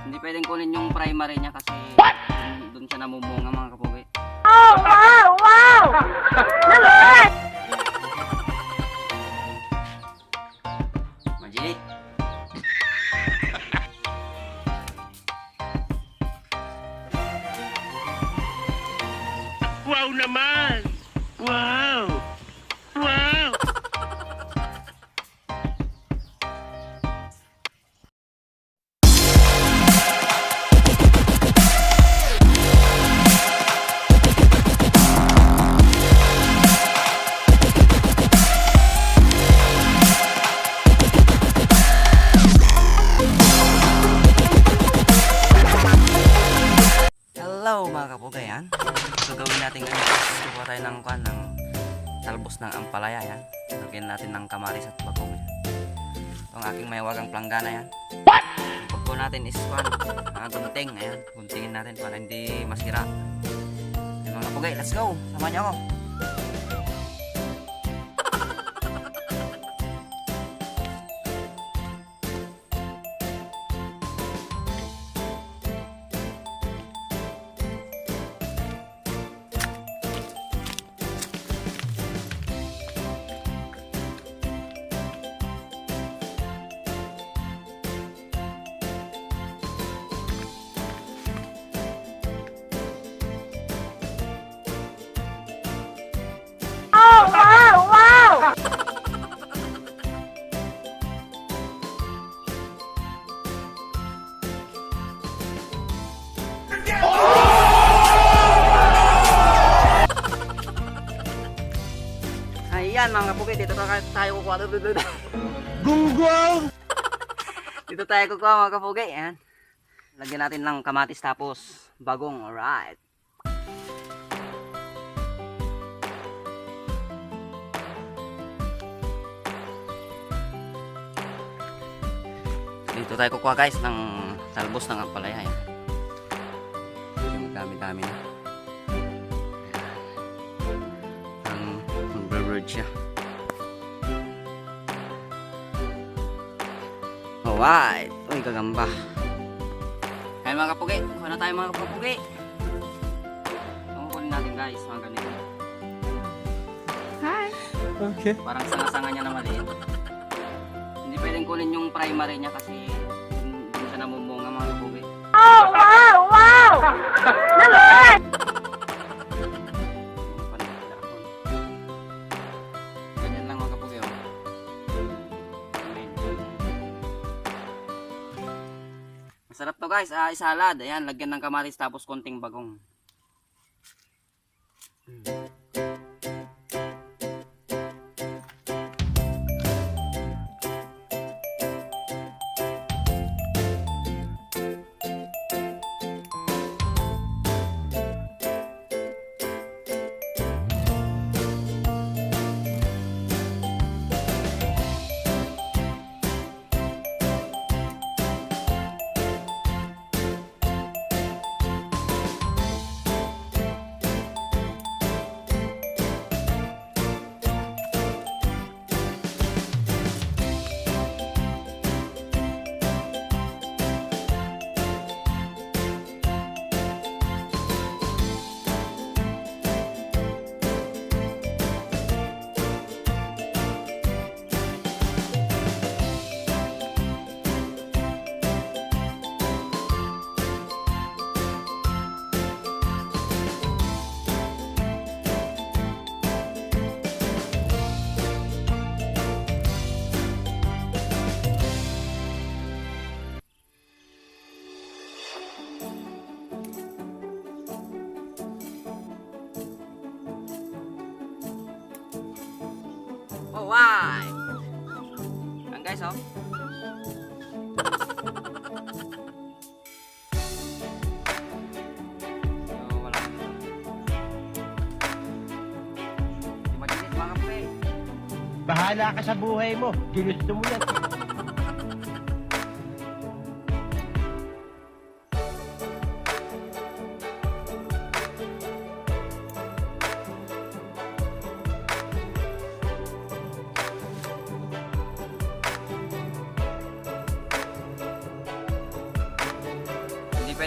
Hindi pwedeng kunin yung primary niya kasi doon siya namumunga mga kapuge. Oh, wow! Wow! Naman! Magic! Wow naman! Wow! Wow! Hello mga kapuge, yan. So gawin natin ngayon is kukuha tayo ng talbos ng ampalaya, yan. Lagyan natin ng kamaris at bagong. Itong aking mayawagang planggana, yan. Yung pagkuha natin is gunting, ayan. Guntingin natin para hindi masira. Ayan, mga kapuge, let's go! Samahan niyo ako! Oh, wow! Wow! Ayan mga kapuge, dito tayo kukuha. Gunggong! Dito tayo kukuha mga kapuge, ayan. Lagyan natin ng kamatis tapos bagong, alright. Dito tayo kukuha guys ng talbos ng ampalaya, ayan. Yung dami-dami na. Ang mag-bird siya. Alright. Uy, gagamba. Ayan mga kapugi. Kuha na tayo mga kapugi. Kukunin natin guys, mga ganito. Hi! Okay. Parang sanga-sanga niya na maliit. Hindi pwedeng kunin yung primary niya kasi doon siya namumunga mga kapugi. Oh, wow! Wow! Naman! Ganyan lang mga kapugi, oh. Masarap to guys, isalad. Ayan, lagyan ng kamaris tapos konting bagong. Alright. Yan guys, oh. So, wala. Di maginit mga pre. Bahala ka sa buhay mo. Ginusto mo yan.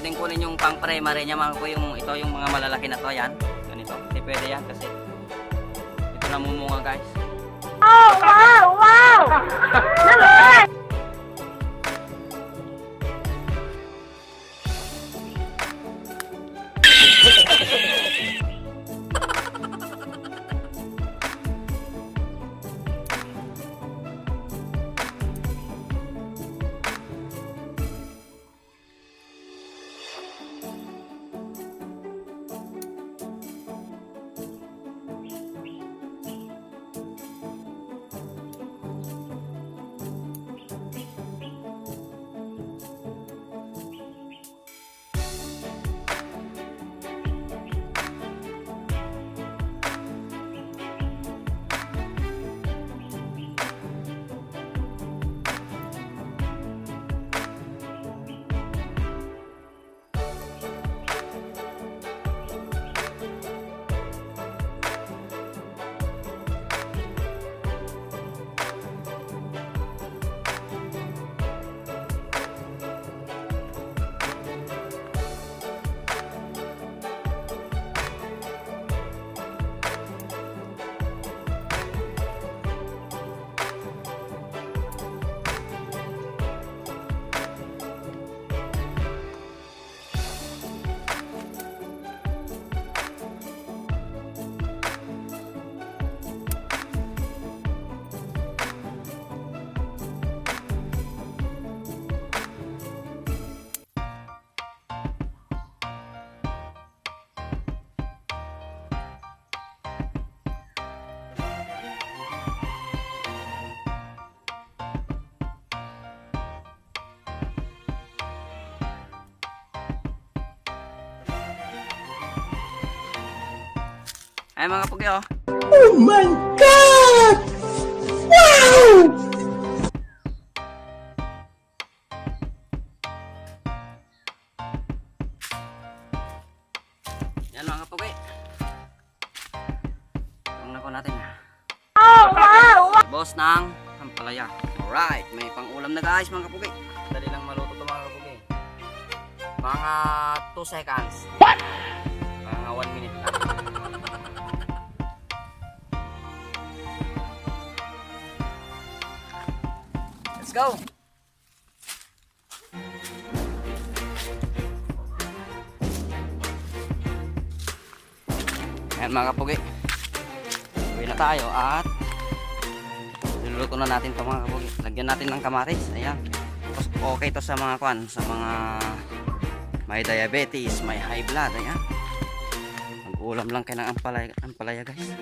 pwedeng kunin yung pang primary niya mga kapugi, yung ito yung mga malalaki na to, yan. Ganito. Hindi pwede yan kasi ito namumunga guys. Oh, wow, wow! Naman! Ay mga kapugi oh. Oh my God! Wow! Yan mga kapugi. Tingnan ko natin. Oh, wow, wow! Boss ng Ampalaya. Alright, may pang-ulam na guys mga kapugi. Dali lang maluto to mga kapugi. Mga 2 seconds. What? Mga 1 minute lang. Let's go! Ayan mga kapugi. Uwi na tayo at niluluto na natin ito mga kapugi. Lagyan natin ng kamatis. Ayan. Tapos okay to sa mga kwan, sa mga may diabetes, may high blood. Ayan. Mag-ulam lang kayo ng ampalaya guys.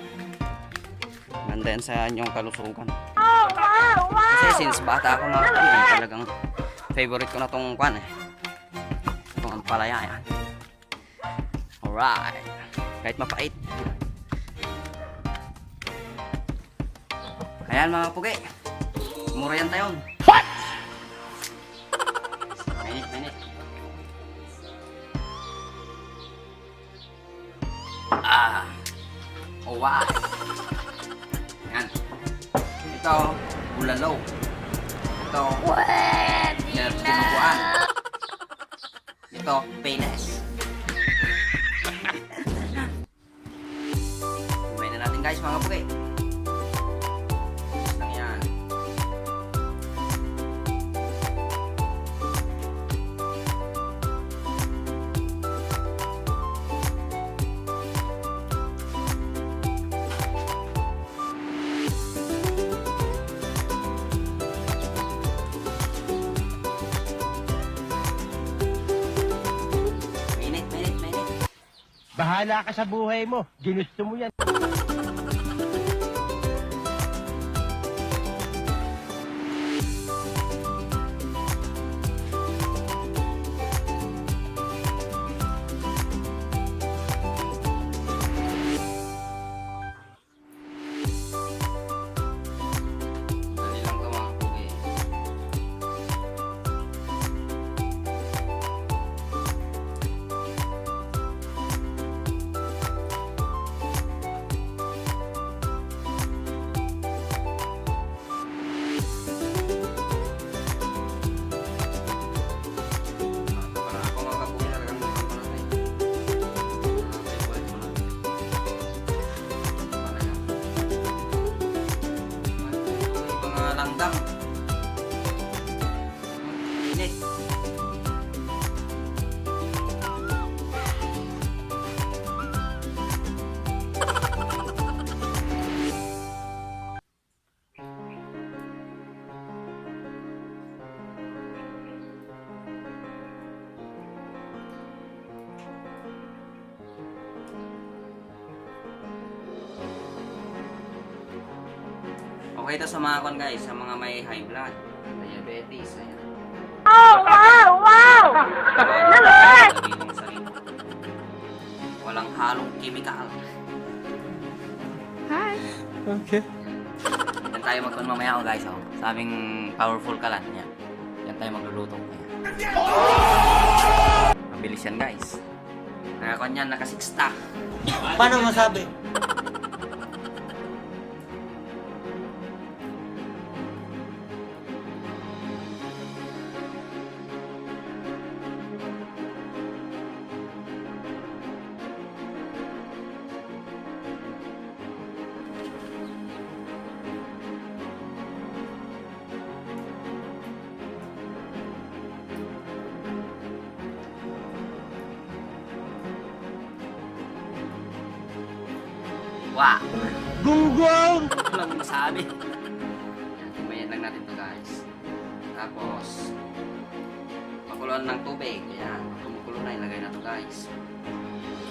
Ganda yan sa inyong kalusugan. Oh, wow, wow! Kasi since bata ako mga kapugi, talagang favorite ko na tong kwan eh. Itong ampalaya. Ayan. Alright. Kahit mapait. Ayan mga pugi. Mura yan tayo. What? Mainit. Ah. Oh wow. Ayan. Ito, bulalo. Ito, tinubuan. Ito, payless. Kumain na natin guys mga pugi. Lang yan. Mainit. Bahala ka sa buhay mo. Ginusto mo yan. Dali lang ito mga pugi. Okay ito sa mga kon guys, sa mga may high blood, diabetes, ayan. Wow! Naman! Walang halong chemical. Hi! Okay. Yan tayo magkon mamaya guys. Oh. Sabing powerful ka lang. Yan. Yan tayo magluluto. Ayan. Mabilis yan guys. Nakakon yan, naka-6 Paano masabi? Wow! Gunggong! Walang masabi. Tumayan lang natin to guys. Tapos, pakuluan ng tubig. Ayan. Kumukulo na, ilagay na to guys.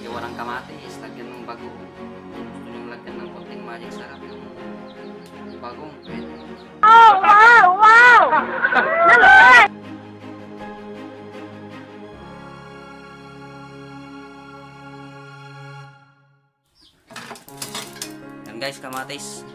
Iwan ng kamatis. Lagyan ng bagong. Gusto nyo lagyan ng konting magic sarap. Yung bagong. Pwede. Wow! Naman! Yan guys, kamatis.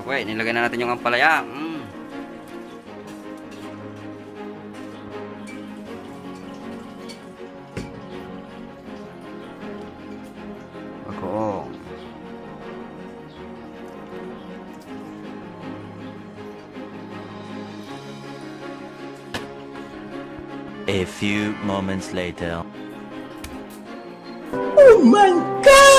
Okay, nilagay na natin yung ampalaya. Bagoong. A few moments later. Oh my God!